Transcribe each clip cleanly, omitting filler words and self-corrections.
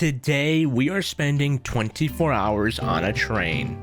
Today we are spending 24 hours on a train.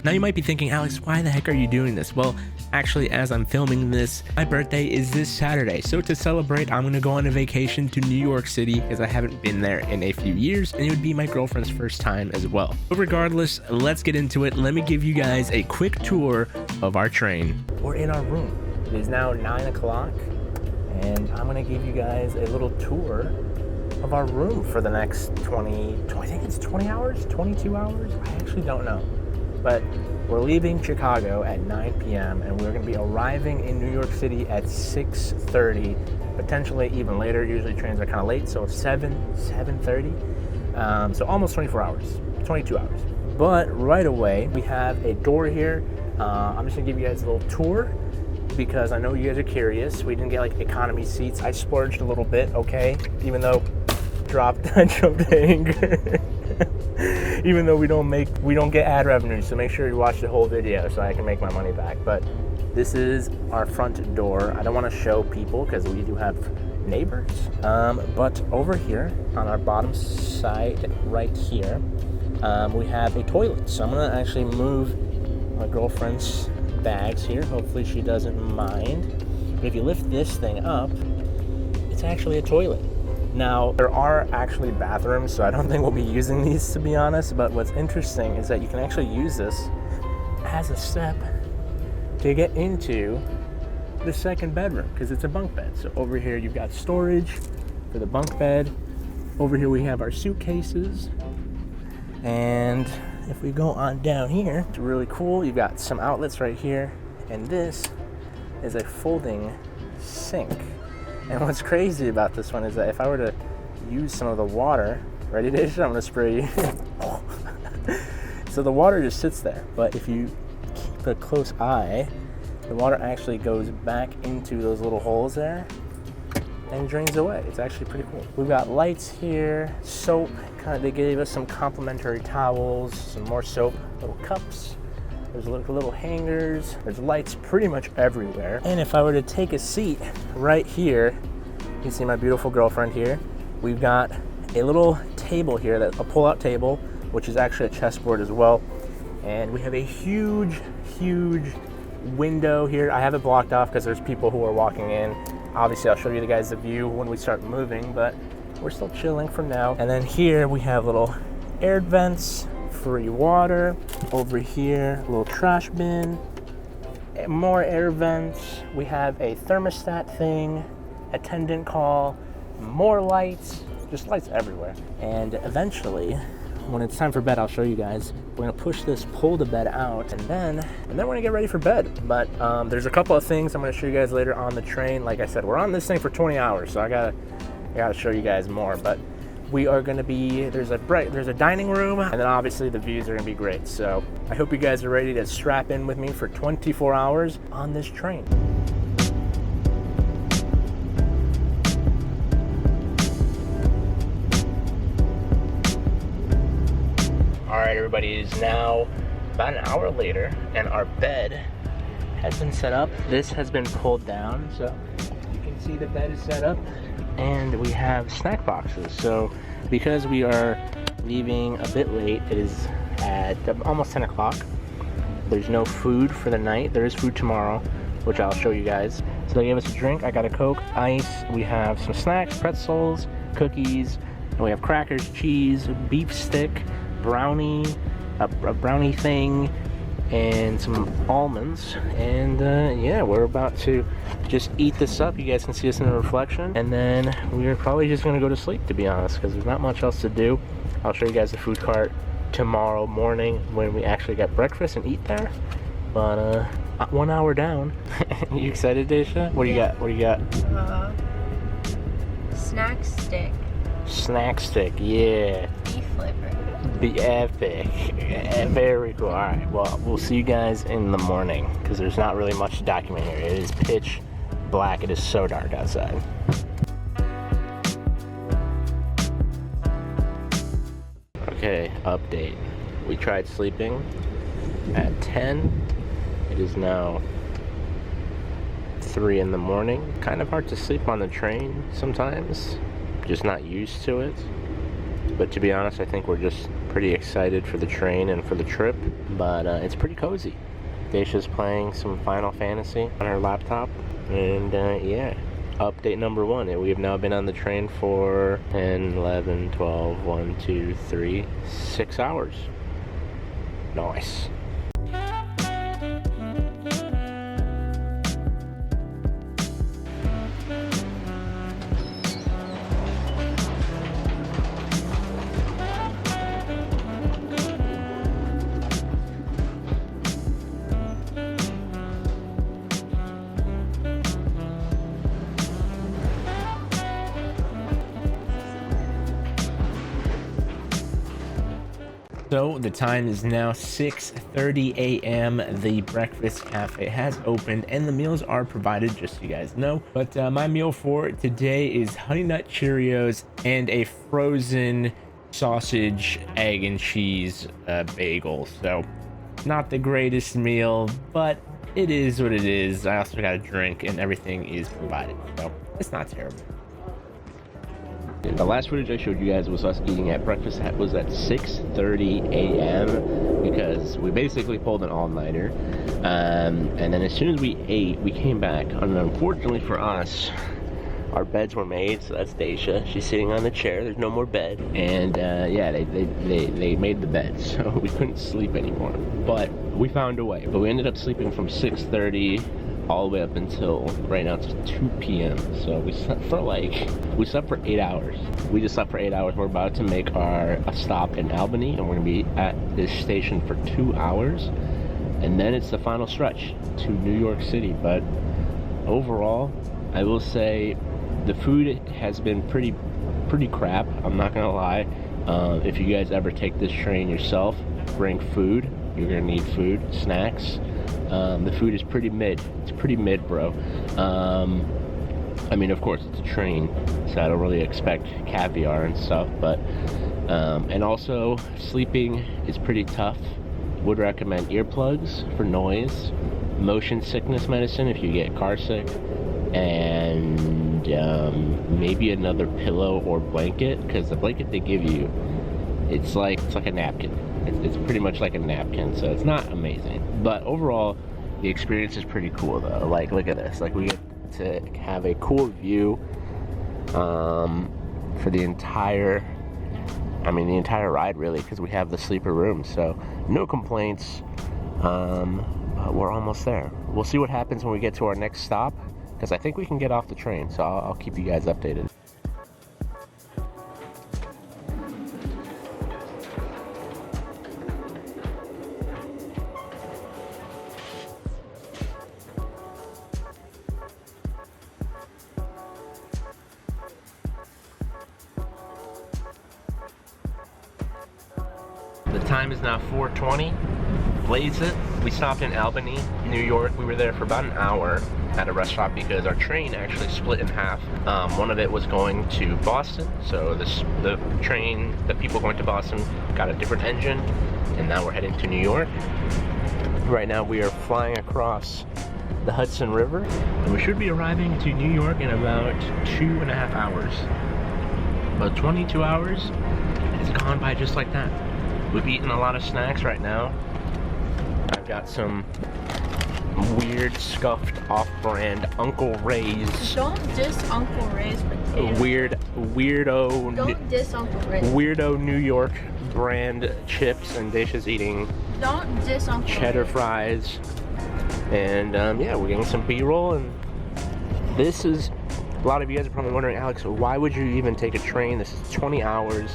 Now you might be thinking, Alex, why the heck are you doing this? Well, actually, as I'm filming this, my birthday is this Saturday. So to celebrate, I'm gonna go on a vacation to New York City because I haven't been there in a few years, and it would be my girlfriend's first time as well. But regardless, let's get into it. Let me give you guys a quick tour of our train. We're in our room. It is now 9 o'clock, and I'm gonna give you guys a little tour of our room for the next 20, I think it's 20 hours, 22 hours? I actually don't know. But we're leaving Chicago at 9 p.m. and we're going to be arriving in New York City at 6:30, potentially even later. Usually trains are kind of late, so 7:30. So almost 24 hours, 22 hours. But right away, we have a door here. I'm just going to give you guys a little tour because I know you guys are curious. We didn't get like economy seats. I splurged a little bit, okay? Even though I jumped anger. Even though we don't get ad revenue, so make sure you watch the whole video so I can make my money back. But this is our front door. I don't want to show people because we do have neighbors. But over here on our bottom side, right here, we have a toilet. So I'm gonna actually move my girlfriend's bags here. Hopefully she doesn't mind. But if you lift this thing up, it's actually a toilet. Now, there are actually bathrooms, so I don't think we'll be using these, to be honest, but what's interesting is that you can actually use this as a step to get into the second bedroom, because it's a bunk bed. So over here, you've got storage for the bunk bed. Over here, we have our suitcases. And if we go on down here, it's really cool. You've got some outlets right here, and this is a folding sink. And what's crazy about this one is that if I were to use some of the water, ready Daisha? I'm gonna spray you. So the water just sits there, but if you keep a close eye, the water actually goes back into those little holes there and drains away. It's actually pretty cool. We've got lights here, soap, they gave us some complimentary towels, some more soap, little cups. There's little hangers. There's lights pretty much everywhere. And if I were to take a seat right here, you can see my beautiful girlfriend here. We've got a little table here, a pull-out table, which is actually a chessboard as well. And we have a huge, huge window here. I have it blocked off because there's people who are walking in. Obviously, I'll show you guys the view when we start moving, but we're still chilling for now. And then here we have little air vents, free water. Over here, a little trash bin, more air vents. We have a thermostat thing, attendant call, more lights, just lights everywhere. And eventually, when it's time for bed, I'll show you guys. We're gonna push this pull to bed out, and then we're gonna get ready for bed. But there's a couple of things I'm gonna show you guys later on the train. Like I said, we're on this thing for 20 hours, so I gotta show you guys more. But we are going to be, there's a dining room, and then obviously the views are going to be great. So I hope you guys are ready to strap in with me for 24 hours on this train. All right, everybody, it is now about an hour later, and our bed has been set up. This has been pulled down, so you can see the bed is set up. And we have snack boxes. So because we are leaving a bit late, it is at almost 10 o'clock. There's no food for the night. There is food tomorrow, which I'll show you guys. So they gave us a drink. I got a Coke, ice. We have some snacks, pretzels, cookies. And we have crackers, cheese, beef stick, brownie, a brownie thing, and some almonds. And yeah, we're about to just eat this up. You guys can see us in the reflection, and then we're probably just gonna go to sleep, to be honest, because there's not much else to do. I'll show you guys the food cart tomorrow morning when we actually get breakfast and eat there. But 1 hour down. You excited, Daisha? What do you got? What do you got? Snack stick. Snack stick, yeah. Beef liver. The epic. Very cool. Alright, well, we'll see you guys in the morning, because there's not really much to document here. It is pitch black. It is so dark outside. Okay, update. We tried sleeping at 10. It is now 3 in the morning. Kind of hard to sleep on the train sometimes, just not used to it. But to be honest, I think we're just pretty excited for the train and for the trip. But it's pretty cozy. Daisha's playing some Final Fantasy on her laptop. And yeah, update number 1. We have now been on the train for 10, 11, 12, 1, 2, 3, 6 hours. Nice. So the time is now 6:30 a.m. The breakfast cafe has opened and the meals are provided, just so you guys know. But my meal for today is Honey Nut Cheerios and a frozen sausage, egg, and cheese bagel. So not the greatest meal, but it is what it is. I also got a drink and everything is provided, so it's not terrible. The last footage I showed you guys was us eating at breakfast. That was at 6:30 a.m. because we basically pulled an all-nighter. And then as soon as we ate, we came back. And unfortunately for us, our beds were made. So that's Daisha. She's sitting on the chair. There's no more bed. And yeah, they made the bed, so we couldn't sleep anymore. But we found a way. But we ended up sleeping from 6:30 all the way up until right now it's 2 p.m. So we slept for 8 hours. We just slept for 8 hours. We're about to make a stop in Albany, and we're gonna be at this station for 2 hours, and then it's the final stretch to New York City. But overall, I will say the food has been pretty crap. I'm not gonna lie. If you guys ever take this train yourself, bring food. You're gonna need food, snacks. The food is pretty mid. It's pretty mid, bro. I mean, of course, it's a train, so I don't really expect caviar and stuff, but and also sleeping is pretty tough. Would recommend earplugs for noise, motion sickness medicine if you get car sick, and maybe another pillow or blanket, because the blanket they give you, it's like a napkin. It's pretty much like a napkin, so it's not amazing. But overall, the experience is pretty cool, though. Like, look at this. Like, we get to have a cool view for the entire ride, really, because we have the sleeper room. So, no complaints. But we're almost there. We'll see what happens when we get to our next stop, because I think we can get off the train. So, I'll keep you guys updated. The time is now 4:20. Blaze it. We stopped in Albany, New York. We were there for about an hour at a restaurant because our train actually split in half. One of it was going to Boston, so the people going to Boston got a different engine, and now we're heading to New York. Right now we are flying across the Hudson River, and we should be arriving to New York in about 2.5 hours. About 22 hours, it's gone by just like that. We've eaten a lot of snacks right now. I've got some weird, scuffed, off-brand Uncle Ray's. Don't diss Uncle Ray's potatoes. Weirdo. Don't diss Uncle Ray's. Weirdo New York brand chips, and Daisha's eating Don't diss Uncle cheddar Ray's. fries. And yeah, we're getting some B-roll, and this is, a lot of you guys are probably wondering, Alex, why would you even take a train? This is 20 hours.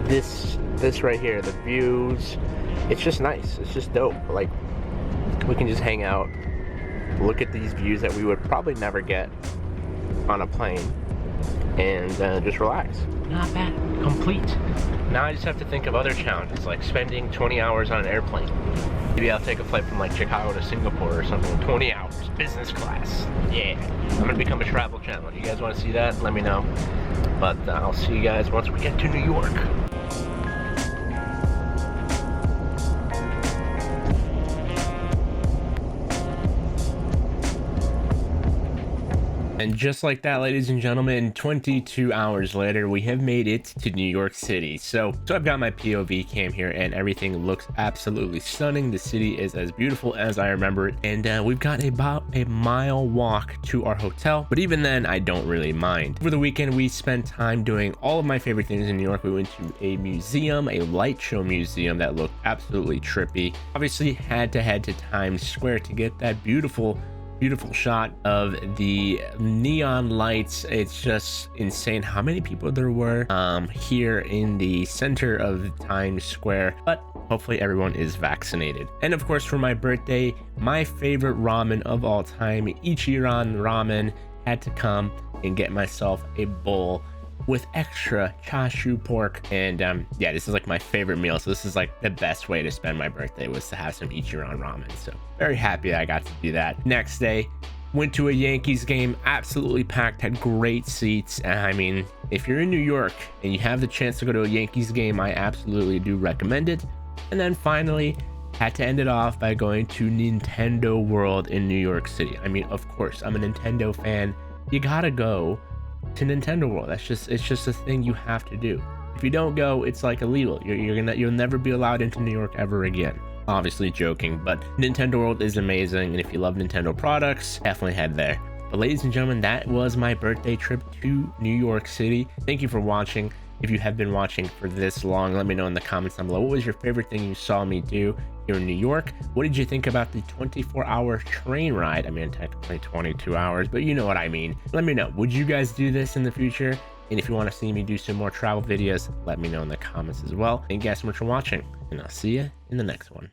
This right here, the views, it's just nice. It's just dope. Like, we can just hang out, look at these views that we would probably never get on a plane, and just relax. Not bad. Complete. Now I just have to think of other challenges, like spending 20 hours on an airplane. Maybe I'll take a flight from like Chicago to Singapore or something. 20 hours, business class. Yeah, I'm gonna become a travel channel. You guys want to see that? Let me know. But I'll see you guys once we get to New York. And just like that, ladies and gentlemen, 22 hours later, we have made it to New York City. So I've got my POV cam here and everything looks absolutely stunning. The city is as beautiful as I remember it. And we've got about a mile walk to our hotel, but even then I don't really mind. Over the weekend, we spent time doing all of my favorite things in New York. We went to a museum, a light show museum that looked absolutely trippy. Obviously had to head to Times Square to get that beautiful shot of the neon lights. It's just insane how many people there were here in the center of Times Square, but hopefully everyone is vaccinated. And of course, for my birthday, my favorite ramen of all time, Ichiran ramen, had to come and get myself a bowl with extra chashu pork. And yeah, this is like my favorite meal, so this is like the best way to spend my birthday, was to have some Ichiran ramen. So very happy I got to do that. Next day, went to a Yankees game, absolutely packed, had great seats. I mean, if you're in New York and you have the chance to go to a Yankees game, I absolutely do recommend it. And then finally had to end it off by going to Nintendo World in New York City. I mean, of course, I'm a Nintendo fan. You gotta go to Nintendo World. It's just a thing you have to do. If you don't go, it's like illegal. You'll never be allowed into New York ever again. Obviously joking, but Nintendo World is amazing, and if you love Nintendo products, definitely head there. But ladies and gentlemen, that was my birthday trip to New York City. Thank you for watching. If you have been watching for this long, let me know in the comments down below. What was your favorite thing you saw me do here in New York? What did you think about the 24-hour train ride? I mean, technically 22 hours, but you know what I mean. Let me know. Would you guys do this in the future? And if you want to see me do some more travel videos, let me know in the comments as well. Thank you guys so much for watching, and I'll see you in the next one.